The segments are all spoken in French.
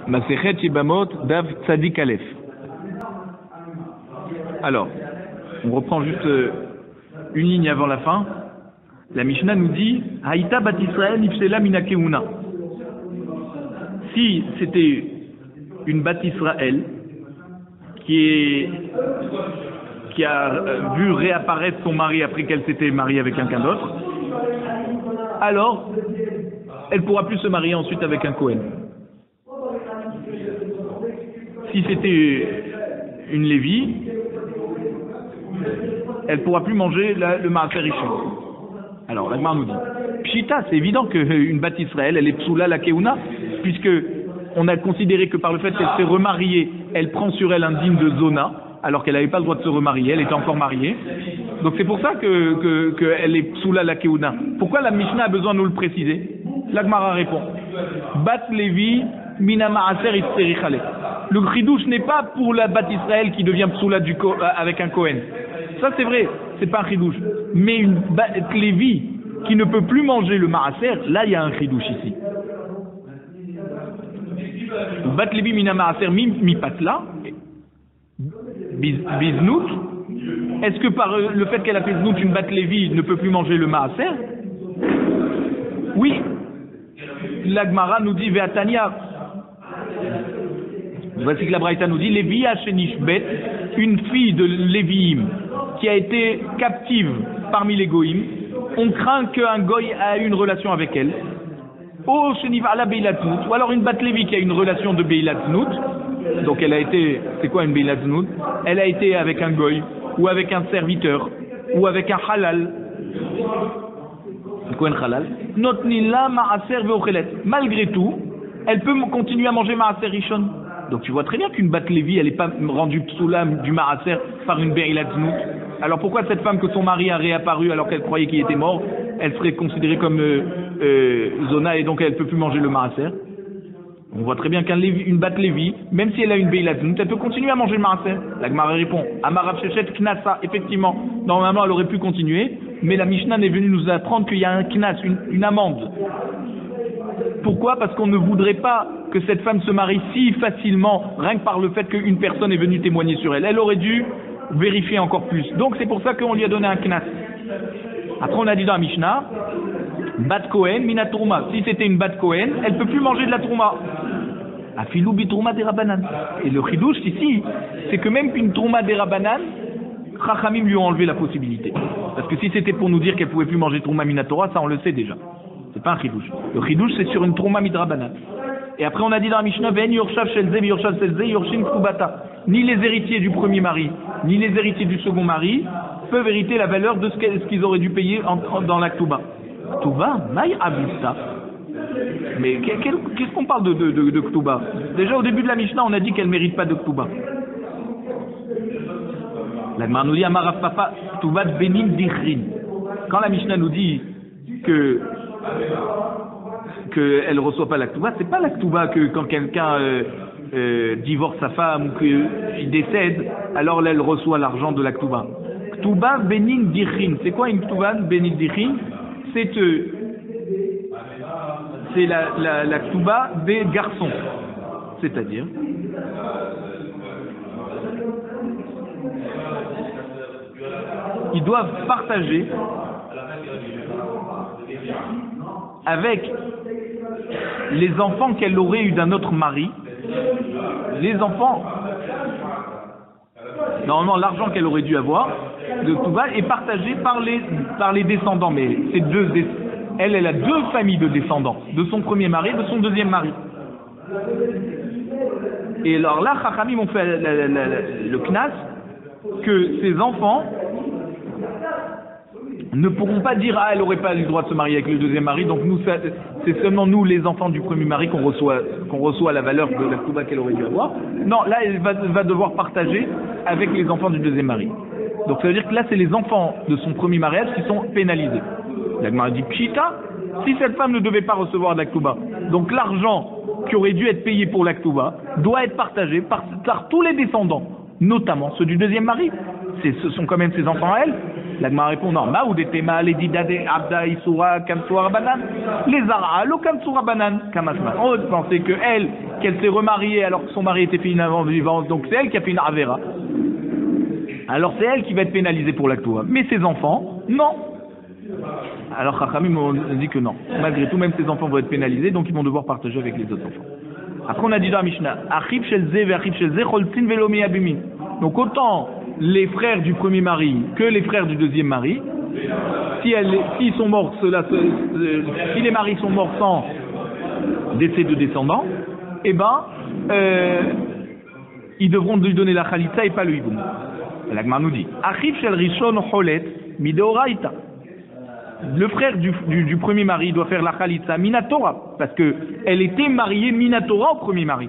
Masechet Yebamot Dav Tzadik Aleph. Alors, on reprend juste une ligne avant la fin. La Mishnah nous dit Haïta bat Israël nifsela mina keuna. Si c'était une bat Israël qui a vu réapparaître son mari après qu'elle s'était mariée avec quelqu'un d'autre, alors elle ne pourra plus se marier ensuite avec un Kohen. Si c'était une Lévi, elle ne pourra plus manger le Maaser Rishon. Alors la Gemara nous dit Pshita, c'est évident qu'une bat Israël, elle est psoula la keuna, puisque on a considéré que par le fait qu'elle s'est remariée, elle prend sur elle un dîme de zona, alors qu'elle n'avait pas le droit de se remarier, elle était encore mariée. Donc c'est pour ça qu'elle est psoula la keuna. Pourquoi la Mishnah a besoin de nous le préciser? La Gemara répond Bat Levi mina maaser itzerichale. Le chidouche n'est pas pour la bat Israël qui devient psoula avec un Kohen. Ça c'est vrai, c'est pas un chidouche. Mais une bat Lévi qui ne peut plus manger le maaser, là il y a un chidouche ici. Bat Levi mina maaser mi patla biznout. Est-ce que par le fait qu'elle a fait znout, une bat Lévi ne peut plus manger le maaser? Oui. La Gemara nous dit Ve'atania. Voici que la Braïta nous dit Lévi Hachenishbet, une fille de Léviim qui a été captive parmi les Goïm, on craint qu'un Goï a eu une relation avec elle. Ou alors une bat Lévi qui a une relation de Beilatnout. Donc elle a été, c'est quoi une Beilatnout? Elle a été avec un Goï, ou avec un serviteur, ou avec un halal. Quoi un halal? Notnila ma'aser ve'ochelet. Malgré tout, elle peut continuer à manger ma'aser rishon. Donc tu vois très bien qu'une bat Lévi, elle n'est pas rendue psoula du ma'aser par une Beilatnout. Alors pourquoi cette femme que son mari a réapparu alors qu'elle croyait qu'il était mort, elle serait considérée comme zona et donc elle ne peut plus manger le maaser? On voit très bien qu'une bat Lévi, même si elle a une Beilatnout, elle peut continuer à manger le maaser. La Gemara répond Amarav Shechet Knasa, effectivement, normalement elle aurait pu continuer, mais la Mishnah est venue nous apprendre qu'il y a un Knas, une amende. Pourquoi? Parce qu'on ne voudrait pas que cette femme se marie si facilement, rien que par le fait qu'une personne est venue témoigner sur elle. Elle aurait dû vérifier encore plus. Donc c'est pour ça qu'on lui a donné un Knas. Après on a dit dans la Mishnah, Bat Kohen, Mina Trouma. Si c'était une Bat Kohen, elle ne peut plus manger de la Trouma. Afilou bi Trouma des Rabanan. Et le chidouche ici, c'est que même une Trouma des Rabanan, Chachamim lui ont enlevé la possibilité. Parce que si c'était pour nous dire qu'elle ne pouvait plus manger Trouma Mina Torah, ça on le sait déjà. C'est pas un chidouche. Le chidouche c'est sur une Trouma Midrabanan. Et après on a dit dans la Mishnah, Ven Yorshav Shelze, Yorshav Selze, Yorshin Kubata. Ni les héritiers du premier mari, ni les héritiers du second mari peuvent hériter la valeur de ce qu'ils auraient dû payer dans la Ktuba. Ktuba, Maï Abista. Mais qu'est-ce qu'on parle de Ktuba? Déjà au début de la Mishnah, on a dit qu'elle ne mérite pas de Ktuba. La Gemara nous dit Amarav Papa, Ktuba Benin Dichrin. Quand la Mishnah nous dit qu'elle ne reçoit pas la Ktuba, c'est pas la Ktuba que quand quelqu'un divorce sa femme ou qu'il décède, alors là elle reçoit l'argent de la Ktuba. Ktuba Benin Dichrin. C'est quoi une Ktuba Benin Dichrin? C'est la Ktuba des garçons. C'est-à-dire ils doivent partager avec les enfants qu'elle aurait eu d'un autre mari. Les enfants, normalement l'argent qu'elle aurait dû avoir de Ktuba est partagé par les descendants, mais c'est elle a deux familles de descendants, de son premier mari et de son deuxième mari. Et alors là, Chachamim ont fait le Knas que ces enfants ne pourront pas dire elle n'aurait pas le droit de se marier avec le deuxième mari, donc nous c'est seulement nous les enfants du premier mari qu'on reçoit la valeur de la Ktuba qu'elle aurait dû avoir. Non, là elle va devoir partager avec les enfants du deuxième mari. Donc ça veut dire que là c'est les enfants de son premier mariage qui sont pénalisés. La Gemara dit Pshita, si cette femme ne devait pas recevoir de la Ktuba, donc l'argent qui aurait dû être payé pour la Ktuba doit être partagé par tous les descendants, notamment ceux du deuxième mari. Ce sont quand même ses enfants à elle. La Gemara répond non. Maoudetema, les didade, abda, isura, kamsura, banan. Les ara, lo kamsura, banan, kamasma. On pensait qu'elle s'est remariée alors que son mari était fait une avant vivante, donc c'est elle qui a fait une avera. Alors c'est elle qui va être pénalisée pour l'actua. Mais ses enfants, non. Alors Chachamim ont dit que non. Malgré tout, même ses enfants vont être pénalisés, donc ils vont devoir partager avec les autres enfants. Après on a dit dans la Mishnah, Achib shel ze ve achib shel ze choltzin velo miyabimin. Donc autant les frères du premier mari que les frères du deuxième mari, s'ils sont morts, si les maris sont morts sans décès de descendants, eh ben ils devront lui donner la khalitza et pas le hiboum. La Gemara nous dit, Achib shel rishon cholet midoraita. Le frère du premier mari doit faire la khalitza minatora, parce que elle était mariée minatora au premier mari.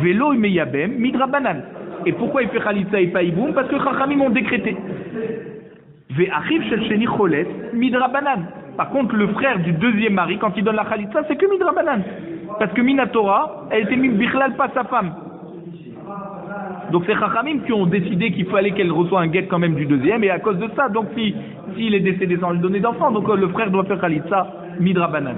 Velo meyabem midrabanan. Et pourquoi il fait khalitza et pas hiboum? Parce que Chachamim ont décrété. Ve achib shel sheni cholet midrabanan. Par contre, le frère du deuxième mari, quand il donne la khalitza, c'est que midrabanan. Parce que minatora, elle était bichlal pas sa femme. Donc c'est Chachamim qui ont décidé qu'il fallait qu'elle reçoive un guet quand même du deuxième, et à cause de ça, donc s'il est décédé sans lui donner d'enfant, donc le frère doit faire khalitza midrabanan.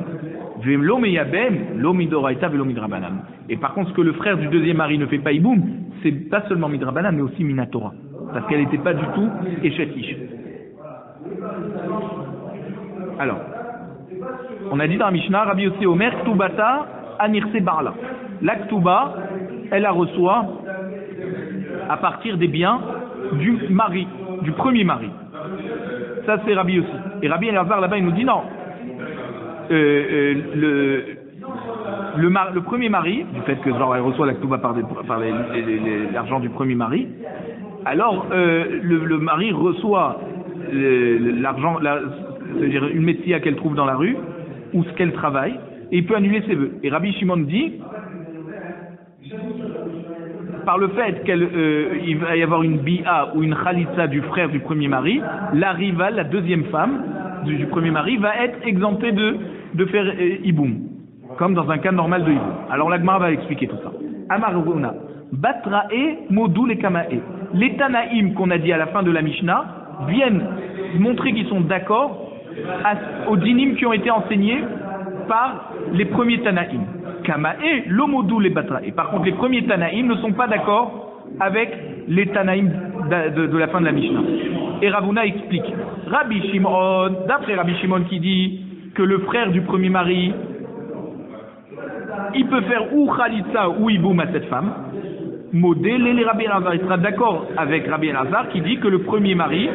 Velo meyabem, lo midoraita velo midrabanan. Et par contre, ce que le frère du deuxième mari ne fait pas hiboum, c'est pas seulement midrabanan, mais aussi minatora, parce qu'elle n'était pas du tout échetiche. Alors, on a dit dans la Mishnah, Rabbi Yossi Omer, Ktubata anirse barla. La Ktuba, elle la reçoit à partir des biens du mari, du premier mari. Ça c'est Rabbi Yossi. Et Rabbi Elazar là-bas il nous dit non. Le premier mari, du fait que genre elle reçoit la Ktuba par l'argent du premier mari, alors le mari reçoit l'argent, c'est-à-dire une métia qu'elle trouve dans la rue ou ce qu'elle travaille, et il peut annuler ses vœux. Et Rabbi Shimon dit, par le fait qu'il va y avoir une bi'a ou une khalitza du frère du premier mari, la rivale, la deuxième femme du premier mari, va être exemptée de faire hiboum, comme dans un cas normal de hiboum. Alors la Gemara va expliquer tout ça. Amar Rona, Batrae, Modul et Kamae. Les Tanaïm qu'on a dit à la fin de la Mishnah viennent montrer qu'ils sont d'accord aux dinim qui ont été enseignés par les premiers Tanaïm. Kamae, l'omodou les Batrae. Par contre, les premiers Tanaïm ne sont pas d'accord avec les Tanaïm de la fin de la Mishnah. Et Ravuna explique, Rabbi Shimon, d'après Rabbi Shimon qui dit que le frère du premier mari, il peut faire ou khalitza ou hiboum à cette femme, modèle les Rabbi Elazar, il sera d'accord avec Rabbi Elazar qui dit que le premier mari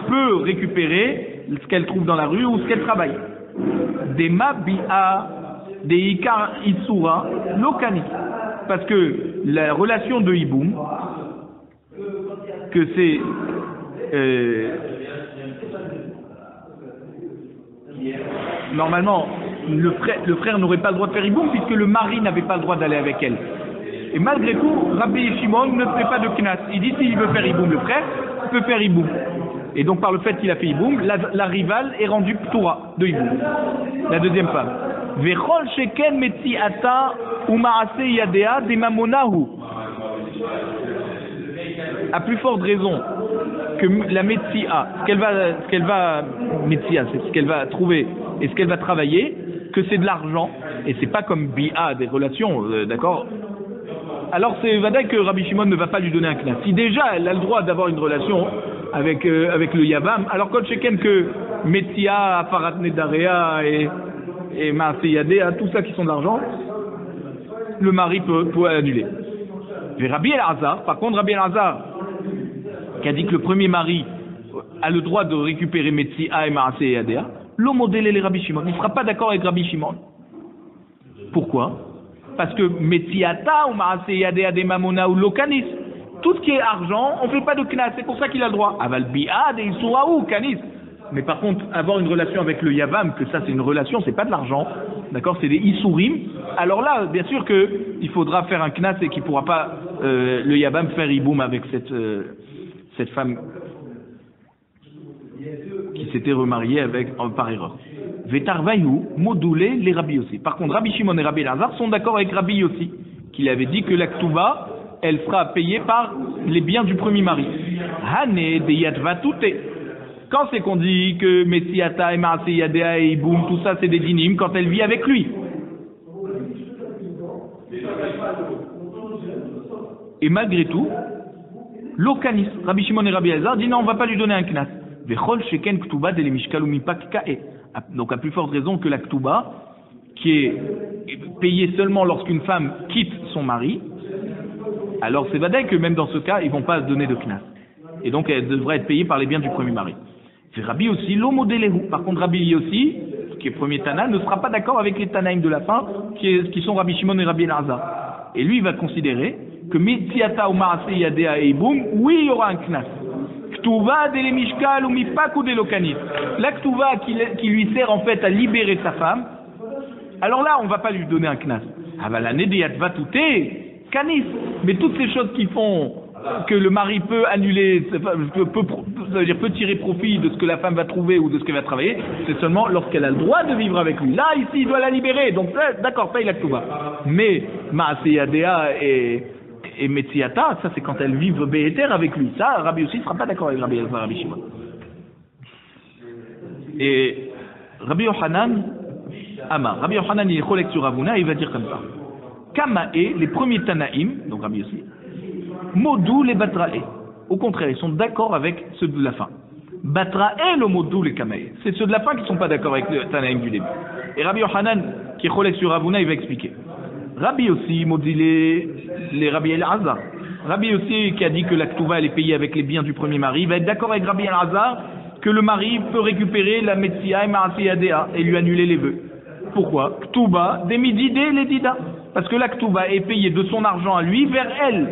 peut récupérer ce qu'elle trouve dans la rue ou ce qu'elle travaille. Des mabi'a, des ikar isura, lokani. Parce que la relation de hiboum, que c'est normalement le frère n'aurait pas le droit de faire hiboum puisque le mari n'avait pas le droit d'aller avec elle. Et malgré tout, Rabbi Shimon ne fait pas de knas. Il dit s'il veut faire hiboum, le frère peut faire hiboum. Et donc par le fait qu'il a fait hiboum, la rivale est rendue ptoura de hiboum, la deuxième femme. Vechol sheken metziata ou maase yadea de mamonahu. À plus forte raison que la metzia, ce qu'elle va trouver et ce qu'elle va travailler, que c'est de l'argent et c'est pas comme bi'a des relations, d'accord. Alors c'est vadaï que Rabbi Shimon ne va pas lui donner un knas. Si déjà elle a le droit d'avoir une relation avec le Yavam, alors quand chacun que Metzia, Afarat Nedarea et Maaseyadea, tout ça qui sont de l'argent, le mari peut annuler. Mais Rabbi Elazar, par contre Rabbi Elazar, qui a dit que le premier mari a le droit de récupérer Metzia et Maaseyadea, l'homme modèle les Rabbi Shimon, il ne sera pas d'accord avec Rabbi Shimon. Pourquoi? Parce que Metziata ou Maaseyadea de Mamona ou Lokanis, tout ce qui est argent, on ne fait pas de knas, c'est pour ça qu'il a le droit. Aval bi'a de Isura ou Kanis. Mais par contre, avoir une relation avec le Yavam, que ça c'est une relation, c'est pas de l'argent, d'accord, c'est des Isurim. Alors là, bien sûr qu'il faudra faire un knas et qu'il ne pourra pas le Yavam faire hiboum avec cette femme qui s'était remariée par erreur. Vetarvayu, modulé les Rabbi Yossi. Par contre, Rabbi Shimon et Rabbi Elazar sont d'accord avec Rabbi Yossi, qu'il avait dit que la Ktuba, elle sera payée par les biens du premier mari. Hane de yatva tuté. Quand c'est qu'on dit que Metsiata et Maaseh Yadea et Iboum, tout ça c'est des dinim quand elle vit avec lui. Et malgré tout, l'Okanis, Rabbi Shimon et Rabbi Elazar dit non, on ne va pas lui donner un knas. Vechol sheken ktuba de lemishkal umipak kae. Donc à plus forte raison que la ktuba, qui est payée seulement lorsqu'une femme quitte son mari, alors c'est vadaï que même dans ce cas, ils ne vont pas donner de knas. Et donc elle devrait être payée par les biens du premier mari. C'est Rabbi aussi, l'omodelehu. Par contre, Rabbi aussi, qui est premier Tana, ne sera pas d'accord avec les Tanaïm de la fin, qui sont Rabbi Shimon et Rabbi Elazar. Et lui, il va considérer que Mitziata ou Maaseh Yadea et Iboum, oui, il y aura un knas. Ktuva de lemishkal ou mipak ou de lokanit. La Ktuva qui lui sert en fait à libérer sa femme, alors là, on ne va pas lui donner un knas. Ah bah la Nedeyat va touter, kanis. Mais toutes ces choses qui font que le mari peut annuler, peut tirer profit de ce que la femme va trouver ou de ce qu'elle va travailler, c'est seulement lorsqu'elle a le droit de vivre avec lui. Là, ici, il doit la libérer. Donc, d'accord, paye la Ktuva. Mais Maaseh Yadea et Metsiata, ça c'est quand elles vivent Béhéter avec lui. Ça, Rabbi aussi ne sera pas d'accord avec Rabbi Elazar, Rabbi Shimon. Et Rabbi Yochanan, Rabbi Yochanan, il est cholek sur Ravuna, il va dire comme ça. Kamae, les premiers Tanaïm, donc Rabbi aussi, Modou les Batrae. Au contraire, ils sont d'accord avec ceux de la fin. Batrae le Modou les Kamae. C'est ceux de la fin qui ne sont pas d'accord avec le Tanaïm du début. Et Rabbi Yochanan, qui est cholek sur Ravuna, il va expliquer. Rabbi aussi, maudit les Rabbi Elazar. Rabbi aussi, qui a dit que la Ktuva elle est payée avec les biens du premier mari, va être d'accord avec Rabbi Elazar que le mari peut récupérer la Metsia et Maaseh Yadea et lui annuler les vœux. Pourquoi? Ktuba, des mididé, les dida. Parce que la Ktuva est payée de son argent à lui vers elle.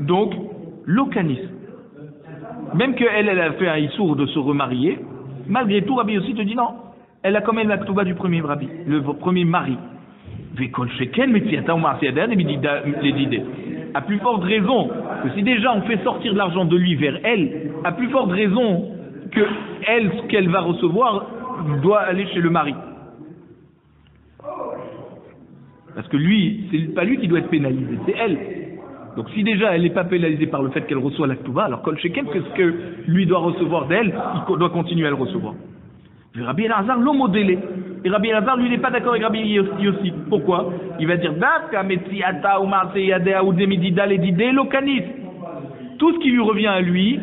Donc, l'okanis. Même qu'elle a fait un issour de se remarier, malgré tout, Rabbi aussi te dit non. Elle a quand même la Ktuba du premier Rabbi, le premier mari. Vekol sheken Metsiata ou Maaseh Yadea les didé. À plus forte raison que si déjà on fait sortir de l'argent de lui vers elle, à plus forte raison que elle, ce qu'elle va recevoir, doit aller chez le mari. Parce que lui, c'est pas lui qui doit être pénalisé, c'est elle. Donc si déjà elle n'est pas pénalisée par le fait qu'elle reçoit la Ktuba, alors Kol Sheken, qu'est-ce que lui doit recevoir d'elle, il doit continuer à le recevoir. Rabbi Elazar l'omodélé. Et Rabbi Elazar, lui, n'est pas d'accord avec Rabbi Yossi. Pourquoi? Il va dire Dafka Metsiata ou Maaseh Yadea ou Demidida l'edidé lokanis. Tout ce qui lui revient à lui,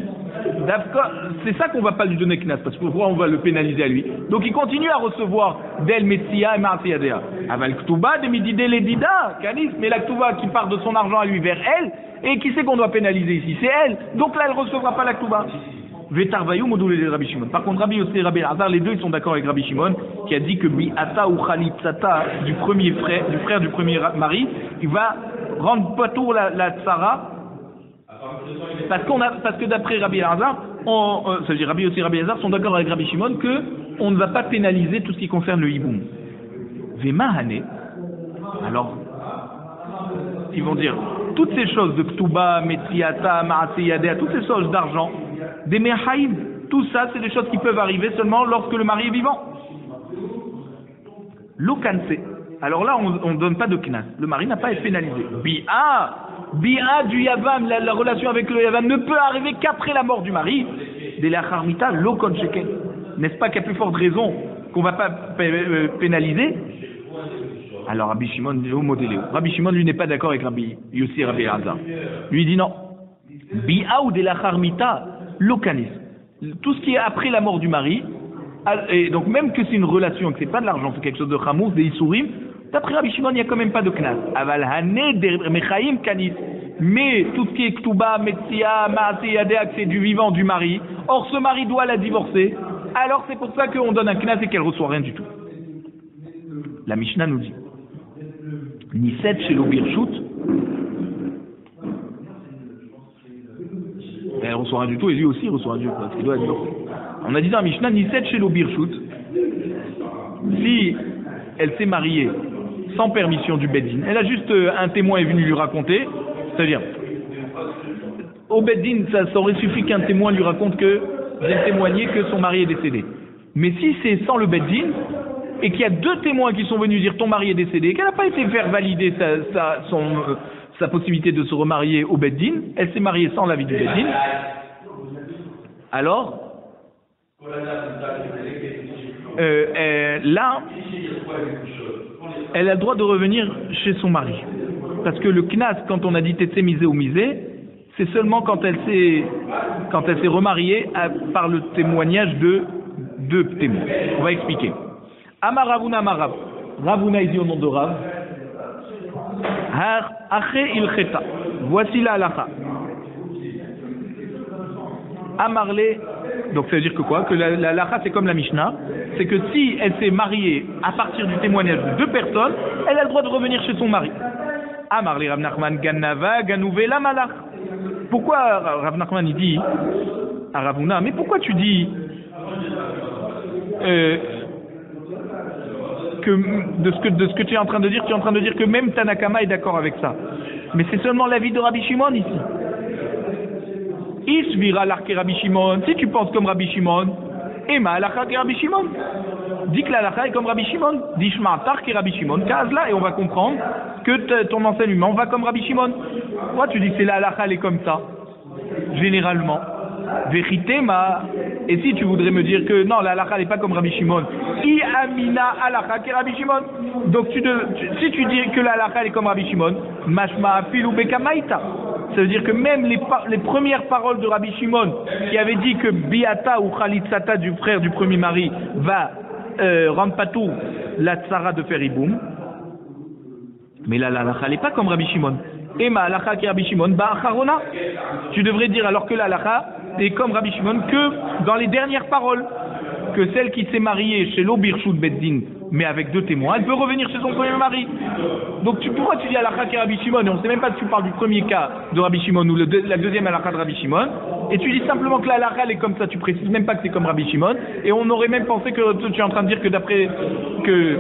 c'est ça qu'on va pas lui donner knas, parce que pourquoi on va le pénaliser à lui. Donc il continue à recevoir d'elle Metsia et Maaseh Yadea. Aval Ktuba Demidida l'edida kanis, mais la Ktuba qui part de son argent à lui vers elle, et qui c'est qu'on doit pénaliser ici? C'est elle. Donc là, elle ne recevra pas la Ktuba. Rabbi Shimon. Par contre, Rabbi Yossi et Rabbi Elazar, les deux, ils sont d'accord avec Rabbi Shimon, qui a dit que Bi'ata ou Khalitzata, du frère du premier mari, il va rendre patour la tsara, parce que d'après Rabbi Elazar, ça veut dire Rabbi Yossi et Rabbi Elazar sont d'accord avec Rabbi Shimon que on ne va pas pénaliser tout ce qui concerne le hiboum. Vemahane. Alors, ils vont dire, toutes ces choses de Ktuba, Metsiata, Maaseh Yadea, toutes ces choses d'argent, des mehaïm, tout ça, c'est des choses qui peuvent arriver seulement lorsque le mari est vivant. L'okanse. Alors là, on ne donne pas de knas. Le mari n'a pas à être pénalisé. Bi'a du yavam, la relation avec le yavam ne peut arriver qu'après la mort du mari. De la charmita, l'okon sheken. N'est-ce pas qu'il y a plus forte raison qu'on ne va pas pénaliser? Alors Rabbi Shimon dit au modéléo. Rabbi Shimon, lui, n'est pas d'accord avec Rabbi Yossi et Rabbi Elazar. Lui, il dit non. Bi'a ou de la charmita, l'okanis. Tout ce qui est après la mort du mari, et donc même que c'est une relation, que c'est pas de l'argent, c'est quelque chose de chamous, des issourim, d'après Rabbi Shimon, il n'y a quand même pas de knas. Aval hané de mechaim kanis. Mais tout ce qui est ktuba, metsia, maaseh yadea, c'est du vivant du mari. Or ce mari doit la divorcer. Alors c'est pour ça qu'on donne un knas et qu'elle reçoit rien du tout. La Mishnah nous dit Niset chez l'obirchut. Elle ne reçoit rien du tout et lui aussi il reçoit rien du tout parce qu'il doit être divorcé. On a dit dans la Mishnah Niset chez l'obirchut. Si elle s'est mariée sans permission du Beddin, elle a juste un témoin est venu lui raconter, c'est-à-dire au Beddin ça aurait suffi qu'un témoin lui raconte que vienne témoigner que son mari est décédé. Mais si c'est sans le Beddin et qu'il y a deux témoins qui sont venus dire ton mari est décédé et qu'elle n'a pas été faire valider sa possibilité de se remarier au Beddin, elle s'est mariée sans l'avis du Beddin, alors, là, elle a le droit de revenir chez son mari. Parce que le knas, quand on a dit tété misé ou misé, c'est seulement quand elle s'est remariée par le témoignage de deux témoins. On va expliquer. Amar Ravuna Amarav. Ravuna est dit au nom de Rav. Har aché ilcheta. Voici la halacha. Amarle. Donc ça veut dire que quoi? Que la halacha c'est comme la Mishnah. C'est que si elle s'est mariée à partir du témoignage de deux personnes, elle a le droit de revenir chez son mari. Amarle Rav Nachman Ganava Ganouvé la malach. Pourquoi Rav Nachman il dit à Ravuna, mais pourquoi tu dis que de ce que tu es en train de dire, tu es en train de dire que même Tanakama est d'accord avec ça. Mais c'est seulement l'avis de Rabbi Shimon ici. Isvira l'arke Rabbi Shimon, si tu penses comme Rabbi Shimon, Ema alacha ke Rabbi Shimon. Dis que l'alacha est comme Rabbi Shimon. Dishma tarke Rabbi Shimon, Kazla, et on va comprendre que ton enseignement va comme Rabbi Shimon. Moi, tu dis que c'est la halacha, elle est comme ça, généralement. Vérité, et si tu voudrais me dire que non, la halacha n'est pas comme Rabbi Shimon, I amina halacha ke Rabbi Shimon. Donc si tu dis que la halacha est comme Rabbi Shimon, mashma afilu bekamaita. Ça veut dire que même les premières paroles de Rabbi Shimon, qui avait dit que biata ou khalitzata du frère du premier mari va rendre patou la tsara de faire iboum, mais la halacha n'est pas comme Rabbi Shimon. Ema halacha ke Rabbi Shimon ba'acharona. Tu devrais dire alors que la halacha est comme Rabbi Shimon que dans les dernières paroles, que celle qui s'est mariée chez l'Obirchut Beddin, mais avec deux témoins, elle peut revenir chez son premier mari. Donc pourquoi tu dis halacha ke Rabbi Shimon et on ne sait même pas si tu parles du premier cas de Rabbi Shimon ou la deuxième halacha de Rabbi Shimon, et tu dis simplement que la halacha elle est comme ça, tu précises même pas que c'est comme Rabbi Shimon, et on aurait même pensé que tu es en train de dire que d'après que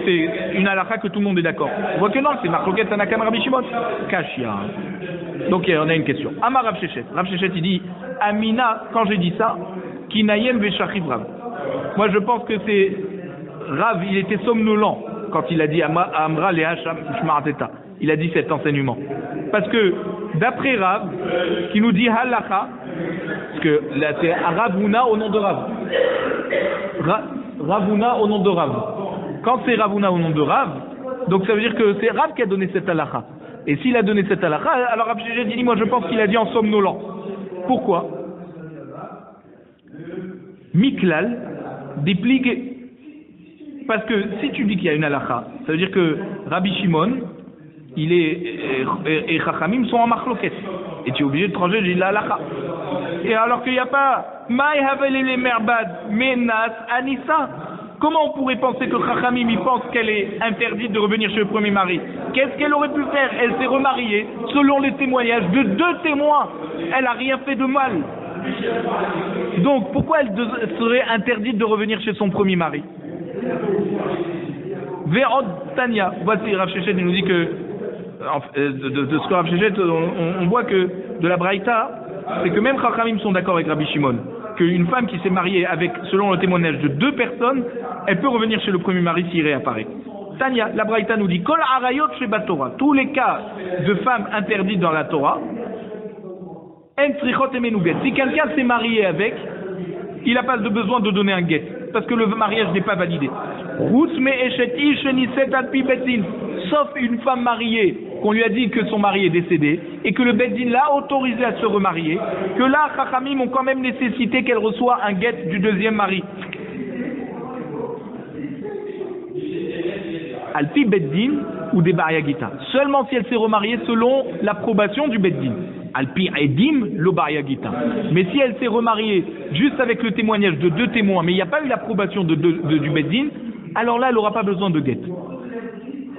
c'est une halacha que tout le monde est d'accord. On voit que non, c'est Marcoquet Tanakam Rabbi Shimon. Kashia. Donc on a une question. Amar Rav Shechet. Rav Shechet il dit Amina, quand j'ai dit ça, Kinayem Veshachiv Rav. Moi je pense que c'est Rav, il était somnolent quand il a dit Amra Leha Shma'ateta. Il a dit cet enseignement. Parce que d'après Rav, qui nous dit halacha, parce que là c'est Ravuna au nom de Rav. Ravuna au nom de Rav. Quand c'est Ravuna au nom de Rav, donc ça veut dire que c'est Rav qui a donné cette halakha. Et s'il a donné cette halakha, alors Rav Shechet dit, moi je pense qu'il a dit en somnolent. Pourquoi? Miklal déplique. Parce que si tu dis qu'il y a une halakha, ça veut dire que Rabbi Shimon, il est et Chachamim sont en machloket. Et tu es obligé de trancher la halakha. Et alors qu'il n'y a pas Maï Havelele Merbad Menas Anissa. Comment on pourrait penser que Chachamim il pense qu'elle est interdite de revenir chez le premier mari? Qu'est-ce qu'elle aurait pu faire? Elle s'est remariée selon les témoignages de deux témoins. Elle n'a rien fait de mal. Donc pourquoi elle serait interdite de revenir chez son premier mari? Ve'od Tanya. Voici Rav Shechet nous dit que de ce que Rav Shechet on voit que de la Braïta, c'est que même Chachamim sont d'accord avec Rabbi Shimon, qu'une femme qui s'est mariée avec, selon le témoignage de deux personnes, elle peut revenir chez le premier mari s'il réapparaît. Tanya, la Braïta nous dit, Kol arayot sheba Torah, tous les cas de femmes interdites dans la Torah, en tzrichot emenuget. Si quelqu'un s'est marié avec, il n'a pas besoin de donner un guet, parce que le mariage n'est pas validé. Sauf une femme mariée, qu'on lui a dit que son mari est décédé, et que le Beddin l'a autorisé à se remarier, que là, Chachamim ont quand même nécessité qu'elle reçoive un guet du deuxième mari. Alpi Beddin ou des Bariagita. Seulement si elle s'est remariée selon l'approbation du Beddin. Alpi Edim, lo Bariagita. Mais si elle s'est remariée juste avec le témoignage de deux témoins, mais il n'y a pas eu l'approbation du Beddin, alors là, elle n'aura pas besoin de guet.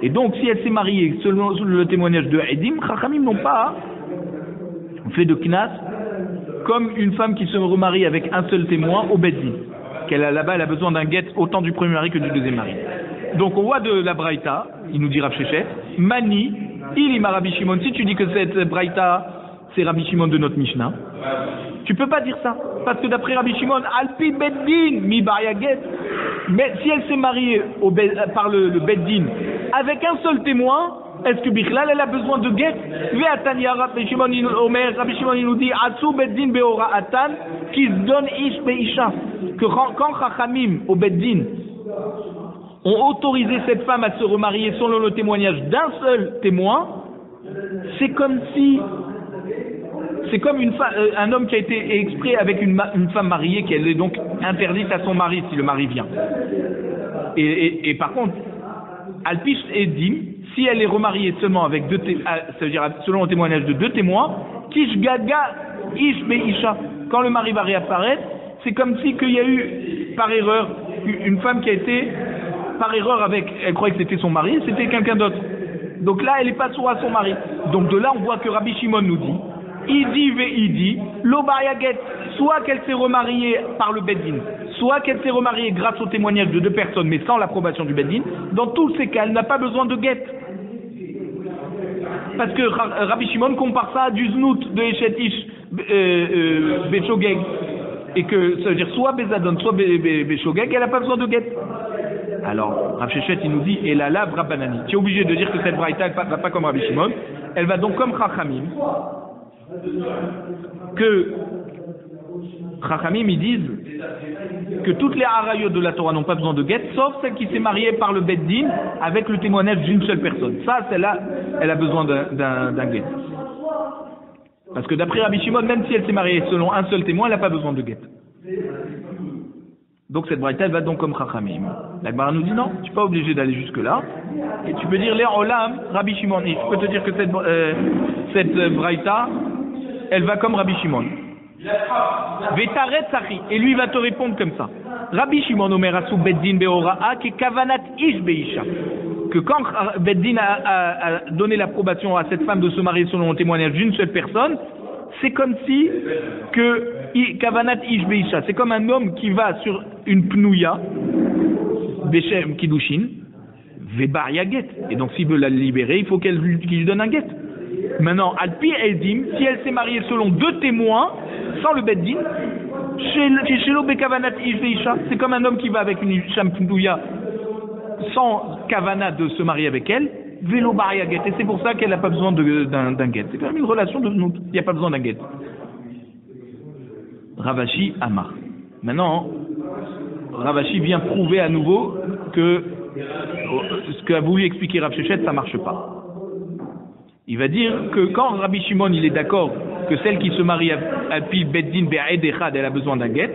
Et donc, si elle s'est mariée selon le témoignage de Edim, Chachamim n'ont pas fait de knas comme une femme qui se remarie avec un seul témoin au Beddin. Là-bas, elle a besoin d'un guet autant du premier mari que du deuxième mari. Donc, on voit de la Braïta, il nous dit Rav Shechet, Mani, il ima Rabbi Shimon. Si tu dis que cette Braïta, c'est Rabbi Shimon de notre Mishnah, tu peux pas dire ça. Parce que d'après Rabbi Shimon, Alpi Beddin, mi Bariaget. Mais si elle s'est mariée par le Beddin avec un seul témoin, Est-ce que Bichlal, elle a besoin de guet? Rabbi Shimon il nous dit Atsu beddin beora atan qui donne ish beisha. Que quand Chachamim au beddin ont autorisé cette femme à se remarier selon le témoignage d'un seul témoin, c'est comme un homme qui a été exprès avec une femme mariée, qu'elle est donc interdite à son mari si le mari vient. Et par contre, Alpish Edim, si elle est remariée seulement avec ça veut dire selon le témoignage de deux témoins, Kish Gaga Ish Beisha, quand le mari va réapparaître, c'est comme si qu'il y a eu par erreur une femme qui a été par erreur elle croyait que c'était son mari, c'était quelqu'un d'autre. Donc là, elle n'est pas sourd à son mari. Donc de là, on voit que Rabbi Shimon nous dit, Idi ve Idi, lo bariaget, soit qu'elle s'est remariée par le Beddin, soit qu'elle s'est remariée grâce au témoignage de deux personnes, mais sans l'approbation du Beddin. Dans tous ces cas, elle n'a pas besoin de guet. Parce que Rabbi Shimon compare ça à du znout de Eshet Ish Beshogeg. Et que ça veut dire soit Bezadon, soit Beshogeg, elle n'a pas besoin de guet. Alors, Rav Shechet, il nous dit, et la lave Rabbanani. Tu es obligé de dire que cette braïta, elle ne va pas comme Rabbi Shimon, elle va donc comme Chachamim, que Chachamim, ils disent que toutes les harayot de la Torah n'ont pas besoin de guet, sauf celle qui s'est mariée par le Beddin avec le témoignage d'une seule personne. Ça, celle-là, elle a besoin d'un guet. Parce que d'après Rabbi Shimon, même si elle s'est mariée selon un seul témoin, elle n'a pas besoin de guet. Donc cette braïta, elle va donc comme Chachamim. La Gemara nous dit non, tu n'es pas obligé d'aller jusque-là. Et tu peux dire les Olam, Rabbi Shimon. Et je peux te dire que cette braïta, elle va comme Rabbi Shimon. Vetaret Sachi. Et lui, il va te répondre comme ça. Rabbi Shimon Omer Asu Beddin Beora'a ke Kavanat Ish Beisha. Que quand Beddin a donné l'approbation à cette femme de se marier selon le témoignage d'une seule personne, c'est comme si que Kavanat Ish Beisha, c'est comme un homme qui va sur une pnouya, Beshem Kiddushin, Vebar Yaget. Et donc s'il veut la libérer, il faut qu'il lui donne un guet. Maintenant, Alpi Edim, si elle s'est mariée selon deux témoins, sans le Beddin, chez Kavanat Ish Beisha, c'est comme un homme qui va avec une Sham pnouya sans Kavanat de se marier avec elle, Vélo Baria Get. Et c'est pour ça qu'elle n'a pas besoin d'un guet. C'est quand même une relation de nous. Il n'y a pas besoin d'un guet. Ravashi Amar. Maintenant, Ravashi vient prouver à nouveau que ce qu'a voulu expliquer Rav Shechet, ça ne marche pas. Il va dire que quand Rabbi Shimon il est d'accord que celle qui se marie à Pi Beddin Be'ed Echad, elle a besoin d'un guet,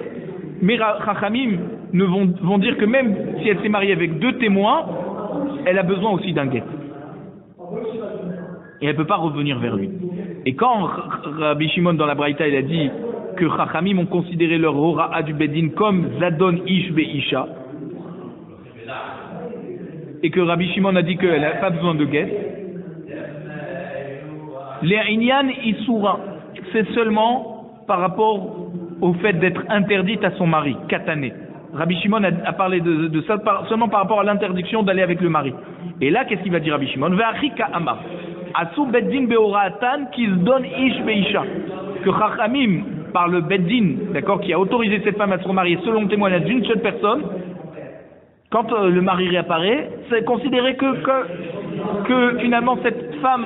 mais Chachamim vont dire que même si elle s'est mariée avec deux témoins, elle a besoin aussi d'un guet. Et elle ne peut pas revenir vers lui. Et quand Rabbi Shimon dans la Braïta, il a dit que Chachamim ont considéré leur Hora'a du Beddin comme Zadon Ish Be'isha, et que Rabbi Shimon a dit qu'elle n'a pas besoin de guet, les Inyan Isura, c'est seulement par rapport au fait d'être interdite à son mari, Katané. Rabbi Shimon a parlé de ça seulement par rapport à l'interdiction d'aller avec le mari. Et là, qu'est-ce qu'il va dire Rabbi Shimon? Ve'achika amar. Asu beddin beoratan qu'ils donnent ish beisha. Que Chachamim, par le beddin, d'accord, qui a autorisé cette femme à se remarier selon le témoignage d'une seule personne, quand le mari réapparaît, c'est considéré que finalement cette femme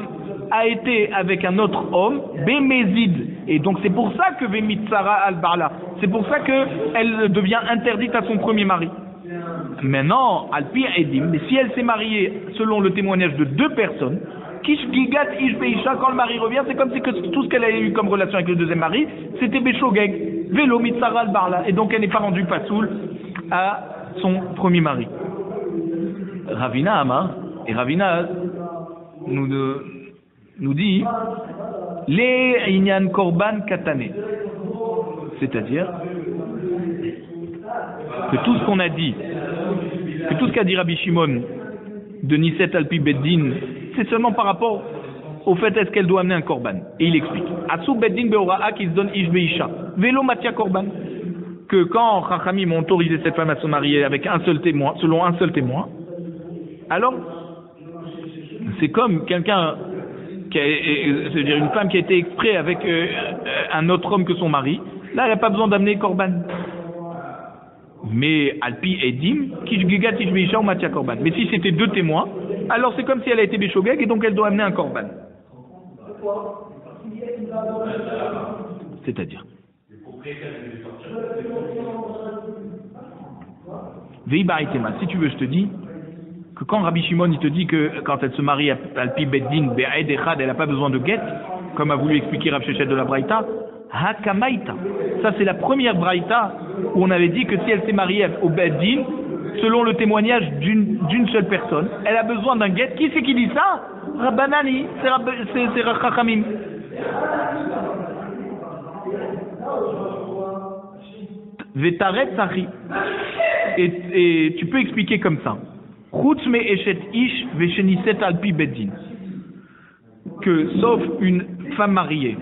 a été avec un autre homme, Bémézid. Et donc c'est pour ça que Vémitzara al-Bala, c'est pour ça qu'elle devient interdite à son premier mari. Maintenant, Alpi Edim, mais si elle s'est mariée selon le témoignage de deux personnes, Kish Gigat Ish Beisha, quand le mari revient, c'est comme si tout ce qu'elle a eu comme relation avec le deuxième mari, c'était Béchogeg, Vélo Mitzara al-Bala. Et donc elle n'est pas rendue pasoul à son premier mari. Ravina Amar, et Ravina nous dit les Inyan Korban Katane, c'est-à-dire que tout ce qu'on a dit, que tout ce qu'a dit Rabbi Shimon de Niset Alpi Beddin, c'est seulement par rapport au fait est-ce qu'elle doit amener un Korban. Et il explique Asu Beddin Beora'a qui se donne Ish Beisha Vélo Matia Korban, que quand Chachamim ont autorisé cette femme à se marier avec un seul témoin, selon un seul témoin, alors c'est comme quelqu'un c'est-à-dire une femme qui a été exprès avec un autre homme que son mari, là elle n'a pas besoin d'amener Korban. Mais Alpi Edim, Kishgigat Ishbeisha ou Matia Korban. Mais si c'était deux témoins, alors c'est comme si elle a été Béchogeg et donc elle doit amener un Korban. C'est-à-dire Veibaritema, si tu veux, je te dis que quand Rabbi Shimon il te dit que quand elle se marie à Alpi Beddin, Be'ed Echad, elle n'a pas besoin de get, comme a voulu expliquer Rav Shechet de la Braïta, Hakamaita. Ça c'est la première Braïta où on avait dit que si elle s'est mariée au Beddin, selon le témoignage d'une seule personne, elle a besoin d'un get. Qui c'est qui dit ça? Rabbanani, c'est Chachamim. Vetaret Sachi. Et tu peux expliquer comme ça. Chutz me eshet ish vesheniset alpi beddin. Que sauf une femme mariée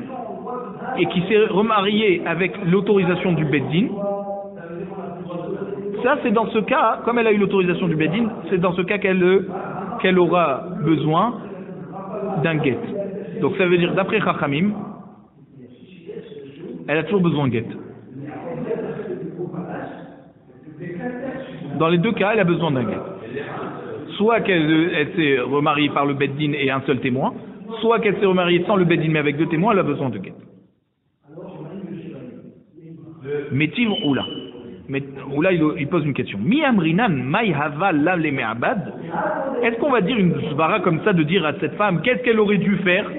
et qui s'est remariée avec l'autorisation du beddin, ça c'est dans ce cas, comme elle a eu l'autorisation du beddin, c'est dans ce cas qu'elle aura besoin d'un get. Donc ça veut dire d'après Chachamim, elle a toujours besoin de get. Dans les deux cas, elle a besoin d'un get. Soit qu'elle s'est remariée par le beddin et un seul témoin, soit qu'elle s'est remariée sans le beddin mais avec deux témoins, elle a besoin de get. Métiv Oula. Oula, il pose une question. Mi amrinan mai hava la le me'abad. Est-ce qu'on va dire une svara comme ça de dire à cette femme qu'est-ce qu'elle aurait dû faire?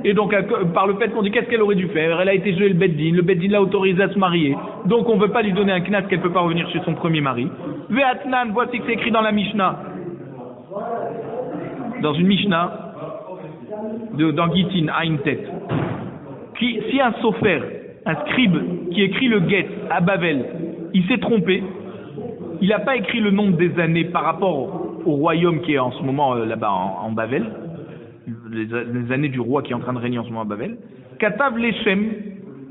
Et donc, par le fait qu'on dit qu'est-ce qu'elle aurait dû faire, elle a été jouée le beddin l'a autorisée à se marier, donc on ne veut pas lui donner un knas qu'elle ne peut pas revenir chez son premier mari. Ve'atnan, voici que c'est écrit dans la Mishnah. Dans une Mishnah, dans Gitin, à une tête. Si un sofer, un scribe qui écrit le get à Bavel, il s'est trompé, il n'a pas écrit le nombre des années par rapport au royaume qui est en ce moment là-bas en Bavel, les années du roi qui est en train de régner en ce moment à Bavel. Katav Leshem,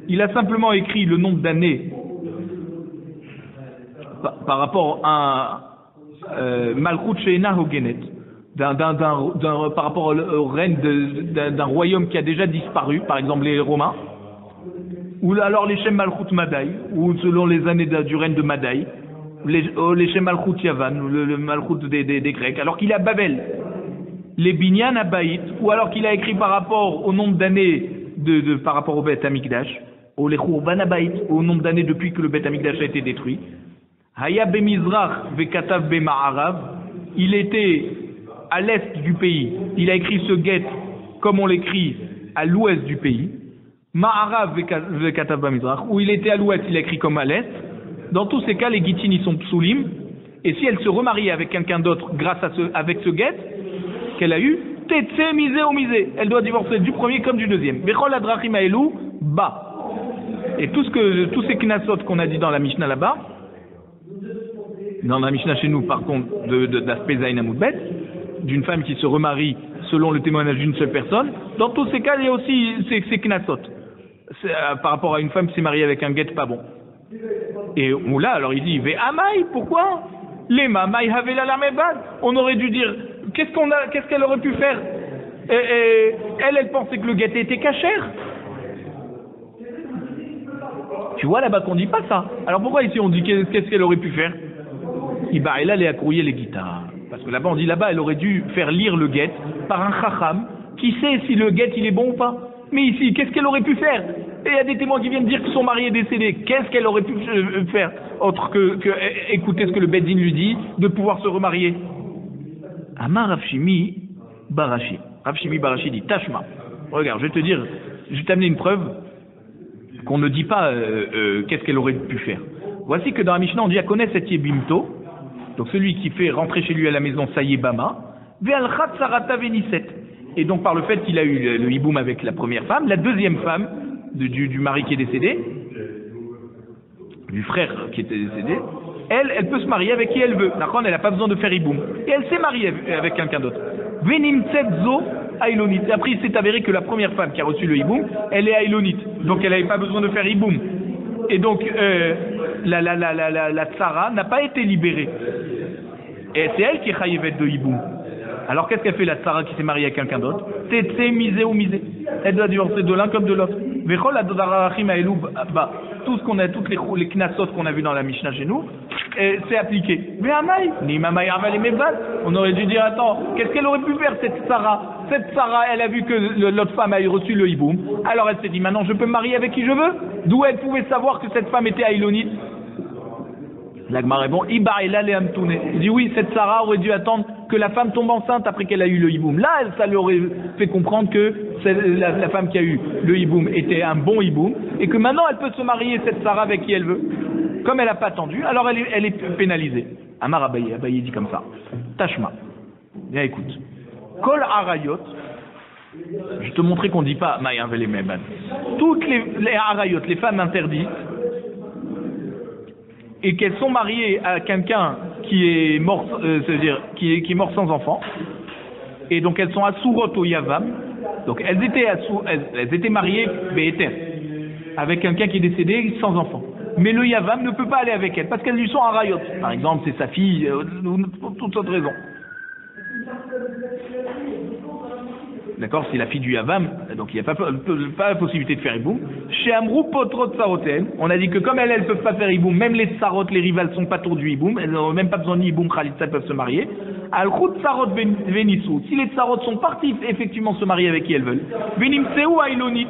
il a simplement écrit le nombre d'années par rapport à Malchut She'ena Hogenet, par rapport au règne d'un royaume qui a déjà disparu, par exemple les Romains, ou alors les Shem Malchut Madai, ou selon les années du règne de Madai, les Shem Malchut Yavan, ou le Malchut des Grecs, alors qu'il est à Babel. Les Binyan Abaït, ou alors qu'il a écrit par rapport au nombre d'années par rapport au Beth Amikdash, ou les Khurban Abaït, au nombre d'années depuis que le Beth Amikdash a été détruit. Haya Bemizrach Vekatav Bema'arav, il était à l'est du pays, il a écrit ce get comme on l'écrit à l'ouest du pays. Ma'arav Vekatav Bemizrach, où il était à l'ouest, il a écrit comme à l'est. Dans tous ces cas, les Gitin ils sont psoulim, et si elle se remarie avec quelqu'un d'autre grâce à avec ce get qu'elle a eu, Tetse misé ou misé. Elle doit divorcer du premier comme du deuxième. Bechol adrachim haelu ba. Et tous ces knasot qu'on a dit dans la Mishnah là-bas, dans la Mishnah chez nous par contre, d'aspect Zayin Amoudbet, d'une femme qui se remarie selon le témoignage d'une seule personne, dans tous ces cas, il y a aussi ces knasot. Par rapport à une femme qui s'est mariée avec un get pas bon. Et là, alors il dit, Ve amai, pourquoi? Les mamai havela la mebad. On aurait dû dire, qu'est-ce qu'elle aurait pu faire? Et elle pensait que le guet était cachère. Tu vois là-bas qu'on dit pas ça. Alors pourquoi ici on dit qu'est-ce qu'elle aurait pu faire? Et là, elle est accrouillée les guitares. Parce que là-bas, on dit là-bas, elle aurait dû faire lire le guet par un chacham qui sait si le guet il est bon ou pas. Mais ici, qu'est-ce qu'elle aurait pu faire? Et il y a des témoins qui viennent dire que son mari est décédé. Qu'est-ce qu'elle aurait pu faire autre que écouter ce que le Beddin lui dit, de pouvoir se remarier? Amar Rav Shimi Barashi. Rav Shimi Barashi dit, Tashma, regarde, je vais t'amener une preuve qu'on ne dit pas qu'est-ce qu'elle aurait pu faire. Voici que dans la Mishnah, on dit, connaît cet Yebimto, donc celui qui fait rentrer chez lui à la maison Sayebama, Ve'alchat Sarata Veniset. Et donc par le fait qu'il a eu le hiboum avec la première femme, la deuxième femme du mari qui est décédé, du frère qui était décédé, elle peut se marier avec qui elle veut. D'accord, elle n'a pas besoin de faire hiboum. Et elle s'est mariée avec quelqu'un d'autre. Venim tzetzo ailonit. Après, il s'est avéré que la première femme qui a reçu le hiboum, elle est ailonite. Donc, elle n'avait pas besoin de faire hiboum. Et donc, la tsara n'a pas été libérée. Et c'est elle qui est chayevet de hiboum. Alors, qu'est-ce qu'elle fait, la tsara qui s'est mariée avec quelqu'un d'autre? Tetse misé ou misé. Elle doit divorcer de l'un comme de l'autre. Vechol adodarachim aelou ba. Tout ce qu'on a, toutes les knasot qu'on a vu dans la Mishnah chez nous, c'est appliqué. Mais Amaï, ni Mamaï Aval et Mebal, on aurait dû dire, attends, qu'est-ce qu'elle aurait pu faire cette Sarah? Cette Sarah, elle a vu que l'autre femme a reçu le hiboum, alors elle s'est dit, maintenant je peux me marier avec qui je veux? D'où elle pouvait savoir que cette femme était aïlonite? L'Agma répond, Iba et là les Hamtoune. Il dit oui, cette Sarah aurait dû attendre que la femme tombe enceinte après qu'elle a eu le hiboum. Là, ça lui aurait fait comprendre que la femme qui a eu le hiboum était un bon hiboum et que maintenant elle peut se marier, cette Sarah, avec qui elle veut. Comme elle n'a pas attendu, alors elle est pénalisée. Amar Abaye dit comme ça. Tashma. Bien écoute. Kol Arayot. Je te montrais qu'on ne dit pas Maïan Vele Meban. Toutes les Arayot, les femmes interdites, et qu'elles sont mariées à quelqu'un qui est mort, c'est-à-dire qui est mort sans enfant, et donc elles sont assourot au Yavam, donc elles étaient mariées Béhéter, avec quelqu'un qui est décédé sans enfant. Mais le Yavam ne peut pas aller avec elles, parce qu'elles lui sont arayot. Par exemple, c'est sa fille, pour toute autre raison. D'accord, c'est la fille du Yavam, donc il n'y a pas la possibilité de faire Iboum. Chez Amrou Potrot Saroten, on a dit que comme elles ne peuvent pas faire Iboum, même les Sarot, les rivales, sont pas tour du Iboum, elles n'ont même pas besoin ni Iboum, Khalitsa, elles peuvent se marier. Al-Khut Sarot Venissou, si les Sarot sont partis effectivement se marier avec qui elles veulent, Venimseu Aïlonit,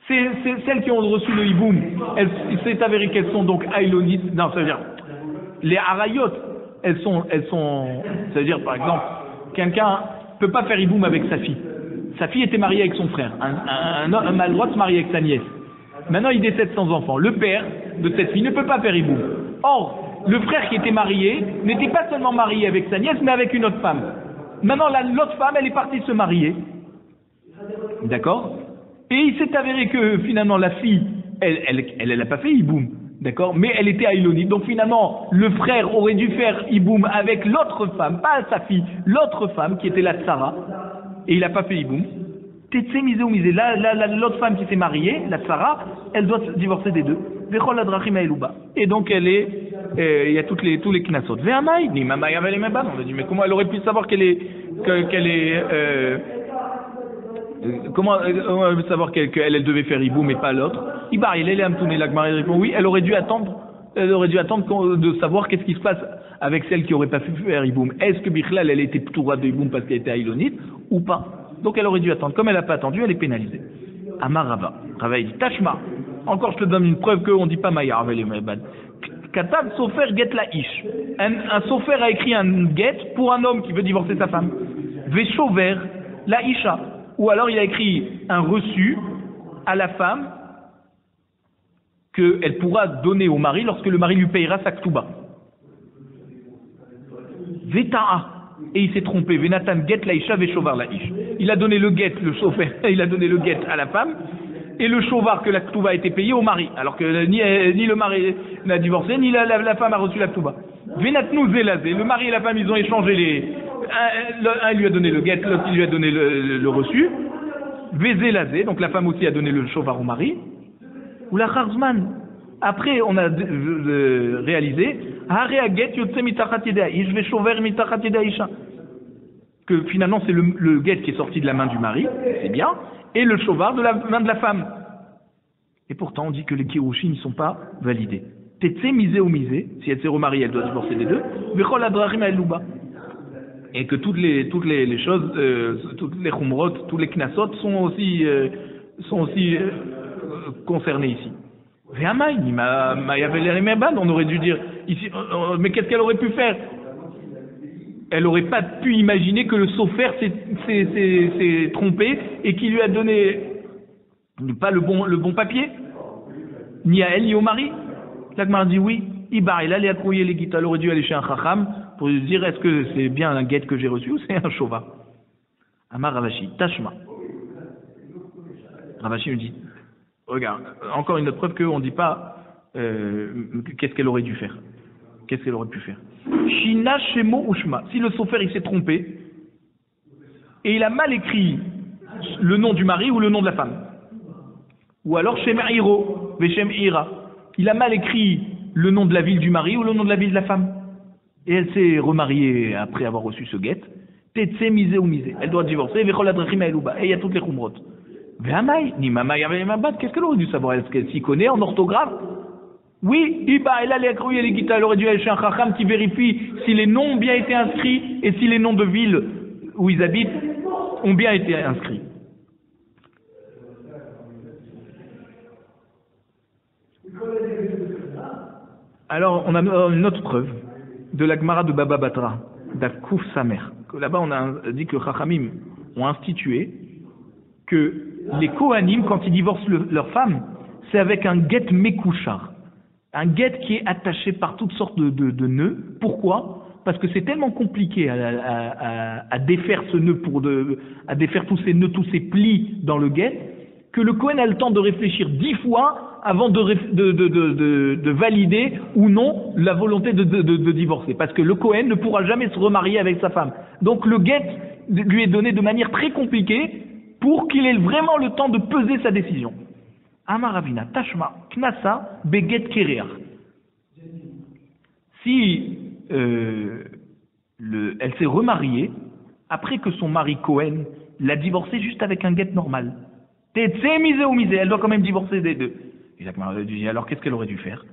c'est celles qui ont reçu le Iboum, il s'est avéré qu'elles sont donc Aïlonit, non, ça veut dire, les Arayot, elles sont, ça veut dire par exemple, quelqu'un ne peut pas faire Iboum avec sa fille. Sa fille était mariée avec son frère. Un homme a le droit de se marier avec sa nièce. Maintenant, il décède sans enfant. Le père de cette fille ne peut pas faire Iboum. Or, le frère qui était marié n'était pas seulement marié avec sa nièce, mais avec une autre femme. Maintenant, l'autre femme, elle est partie se marier. D'accord? Et il s'est avéré que finalement, la fille, elle n'a pas fait Iboum. D'accord? Mais elle était aïlonite. Donc finalement, le frère aurait dû faire Iboum avec l'autre femme, pas sa fille, l'autre femme qui était la Tsara. Et il n'a pas fait Iboum. T'es misé ou misé. Là, l'autre femme qui s'est mariée, la Tsara, elle doit se divorcer des deux. Et donc elle est, il y a tous les knasot. Ve'amai, ni mamai avait les mêmes bannes. On a dit, mais comment elle aurait pu savoir comment elle veut savoir qu'elle devait faire Iboum mais pas l'autre? Ibar, il est Hamtoune, l'Agma répond oui, elle aurait dû attendre de savoir qu'est-ce qui se passe avec celle qui aurait pas pu faire Iboum. Est-ce que Bichlal, elle était ptoura de Iboum parce qu'elle était aïlonite ou pas? Donc elle aurait dû attendre. Comme elle n'a pas attendu, elle est pénalisée. Amar Rava. Rava il dit Tashma. Encore je te donne une preuve qu'on ne dit pas Maïa avec les Maïbad. Katav Sofer get la ish. Un Sofer a écrit un get pour un homme qui veut divorcer sa femme. Veshover la isha. Ou alors il a écrit un reçu à la femme qu'elle pourra donner au mari lorsque le mari lui payera sa ktouba. Veta'a. Et il s'est trompé. Venatan get la isha veshovar la ish. Il a donné le get, le chauffeur, il a donné le get à la femme et le chovar que la ktouba a été payée au mari. Alors que ni le mari n'a divorcé, ni la femme a reçu la ktouba. Venatnu zelazé. Le mari et la femme, ils ont échangé un lui a donné le get, l'autre lui a donné le reçu. Vézélazé. Donc la femme aussi a donné le chovar au mari. Ou la charzman. Après, on a réalisé que finalement c'est le guet qui est sorti de la main du mari, c'est bien, et le chovar de la main de la femme. Et pourtant, on dit que les kirushin ne sont pas validés. Tetse misé ou misé, si elle s'est remariée, elle doit divorcer des deux. Vechol adrarim eluba. Et que toutes les choses, toutes les chumrot, tous les knasot sont aussi concernés ici. On aurait dû dire ici, mais qu'est-ce qu'elle aurait pu faire? Elle n'aurait pas pu imaginer que le sofer s'est trompé et qu'il lui a donné pas le bon papier, ni à elle ni au mari. L'Agmar dit oui. Ibar, il allait accrouiller les guitas, elle aurait dû aller chez un chacham pour lui dire est-ce que c'est bien un guet que j'ai reçu ou c'est un chova. Amar Ravashi, Tashma. Ravashi me dit regarde, encore une autre preuve qu'on ne dit pas qu'est-ce qu'elle aurait dû faire. Qu'est-ce qu'elle aurait pu faire? Shina Shemo Ushma. Si le sofer il s'est trompé et il a mal écrit le nom du mari ou le nom de la femme, ou alors Shem Iro, Veshem Ira, il a mal écrit le nom de la ville du mari ou le nom de la ville de la femme, et elle s'est remariée après avoir reçu ce guet, Tetse misé ou misé. Elle doit divorcer, Vechol adrachim eluba. Et il y a toutes les chumrot. Ve'amai, ni mamai avait mabad. Qu'est-ce qu'elle aurait dû savoir? Est-ce qu'elle s'y connaît en orthographe? Oui, elle aurait dû aller chez un chacham qui vérifie si les noms ont bien été inscrits et si les noms de villes où ils habitent ont bien été inscrits. Alors, on a une autre preuve de la Gemara de Baba Batra, d'Akouf Samer. Là-bas, on a dit que Chachamim ont institué que les Kohanim, quand ils divorcent leur femme, c'est avec un get mekouchar. Un get qui est attaché par toutes sortes de nœuds. Pourquoi? Parce que c'est tellement compliqué à défaire ce nœud, à défaire tous ces nœuds, tous ces plis dans le get, que le Kohen a le temps de réfléchir 10 fois avant de valider ou non la volonté de divorcer. Parce que le Kohen ne pourra jamais se remarier avec sa femme. Donc le get lui est donné de manière très compliquée pour qu'il ait vraiment le temps de peser sa décision. Amar Ravina, Tashma, Knasa, Beget Kereach. Si elle s'est remariée après que son mari Cohen l'a divorcée juste avec un get normal. Misé ou misé, elle doit quand même divorcer des deux. Et la Gemara dit, alors qu'est-ce qu'elle aurait dû faire?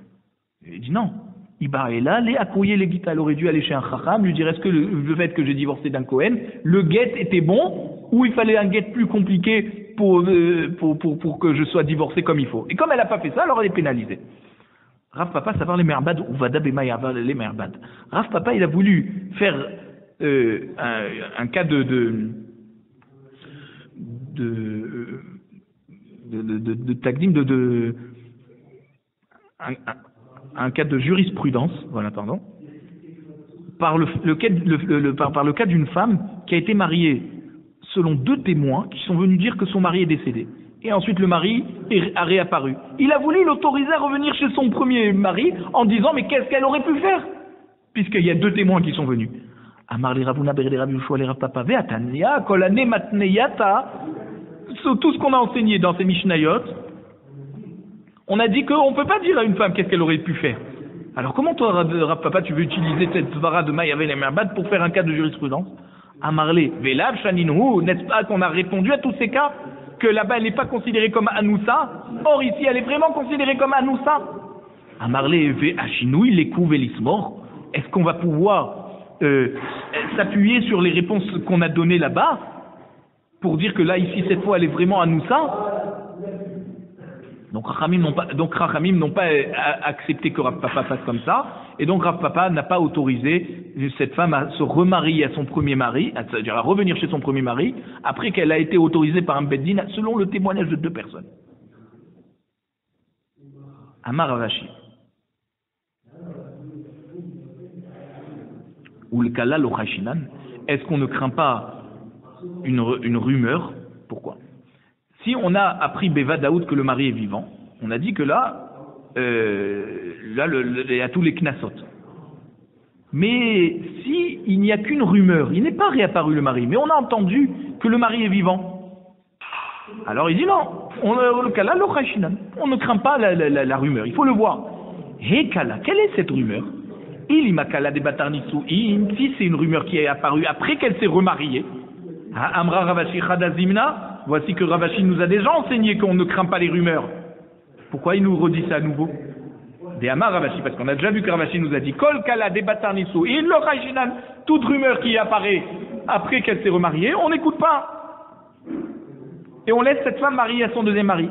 Il dit non. Iba est là, les accouiller les guitas, elle aurait dû aller chez un chacham, lui dire est-ce que le fait que j'ai divorcé d'un Cohen, le get était bon ou il fallait un get plus compliqué pour que je sois divorcé comme il faut. Et comme elle n'a pas fait ça, alors elle est pénalisée. Rav Papa, ça parle les merbad ou vada bema yavar les merbad. Rav Papa, il a voulu faire un cas de tagdim, un cas de jurisprudence, voilà, pardon, par le cas d'une femme qui a été mariée selon 2 témoins qui sont venus dire que son mari est décédé. Et ensuite le mari a réapparu. Il a voulu l'autoriser à revenir chez son premier mari en disant mais qu'est-ce qu'elle aurait pu faire puisqu'il y a 2 témoins qui sont venus. Amar li Ravuna ber li Rav Yoshua li Rav Papa ve'atania kol ane matneyata. Tout ce qu'on a enseigné dans ces Mishnayot, on a dit qu'on ne peut pas dire à une femme qu'est-ce qu'elle aurait pu faire. Alors comment toi, Rav Papa, tu veux utiliser cette vara de Maïavé les Merbad pour faire un cas de jurisprudence? Amarle, Velav, Shaninhu, n'est-ce pas qu'on a répondu à tous ces cas? Que là-bas elle n'est pas considérée comme Anoussa, or ici elle est vraiment considérée comme Anoussa. Amarle, Ve Ashinouy, Lekou, Velismor, est-ce qu'on va pouvoir s'appuyer sur les réponses qu'on a données là-bas pour dire que là, ici, cette fois, elle est vraiment Anoussa? Donc Chachamim n'ont pas accepté que Rav Papa fasse comme ça, et donc Rav Papa n'a pas autorisé cette femme à se remarier à son premier mari, c'est-à-dire à revenir chez son premier mari, après qu'elle a été autorisée par un beddin, selon le témoignage de 2 personnes. Amar Ravashi. Ou le Kala Lochashinan, est-ce qu'on ne craint pas une rumeur? Pourquoi? Si on a appris Beva Daoud que le mari est vivant, on a dit que là il y a tous les knassot. Mais si il n'y a qu'une rumeur, il n'est pas réapparu le mari, mais on a entendu que le mari est vivant. Alors il dit non, on ne craint pas la rumeur, il faut le voir. Hekala, quelle est cette rumeur? Il imakala de batarnitsou, si c'est une rumeur qui est apparue après qu'elle s'est remariée. Amra Ravashi Khadazimna, voici que Ravashi nous a déjà enseigné qu'on ne craint pas les rumeurs. Pourquoi il nous redit ça à nouveau? Des Amar Ravashi, parce qu'on a déjà vu que Ravashi nous a dit Kol Kala de Batarnissou, in lo Rajinan, toute rumeur qui apparaît après qu'elle s'est remariée, on n'écoute pas. Et on laisse cette femme mariée à son deuxième mari.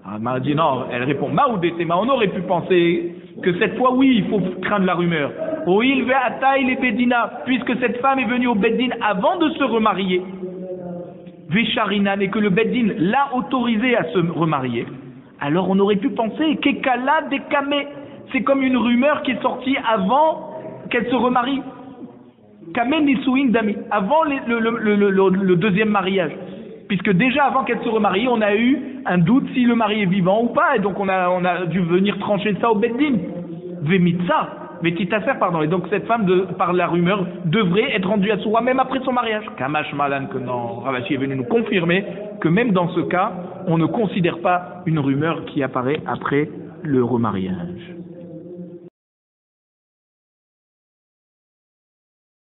Elle dit non, elle répond Maoudetema, on aurait pu penser que cette fois, oui, il faut craindre la rumeur. Oil ve'ataï les Bedina, puisque cette femme est venue au Beddin avant de se remarier. Vécharinan, et que le Beddin l'a autorisé à se remarier, alors on aurait pu penser Kekala Dekame, c'est comme une rumeur qui est sortie avant qu'elle se remarie. Kame Nisuin Dami, avant le deuxième mariage. Puisque déjà avant qu'elle se remarie, on a eu un doute si le mari est vivant ou pas, et donc on a dû venir trancher ça au Beddin. Vemitsa, Vetitaser, pardon. Et donc cette femme, par la rumeur, devrait être rendue à Soura même après son mariage. Kamash Malan, que non, Ravashi est venu nous confirmer que même dans ce cas, on ne considère pas une rumeur qui apparaît après le remariage.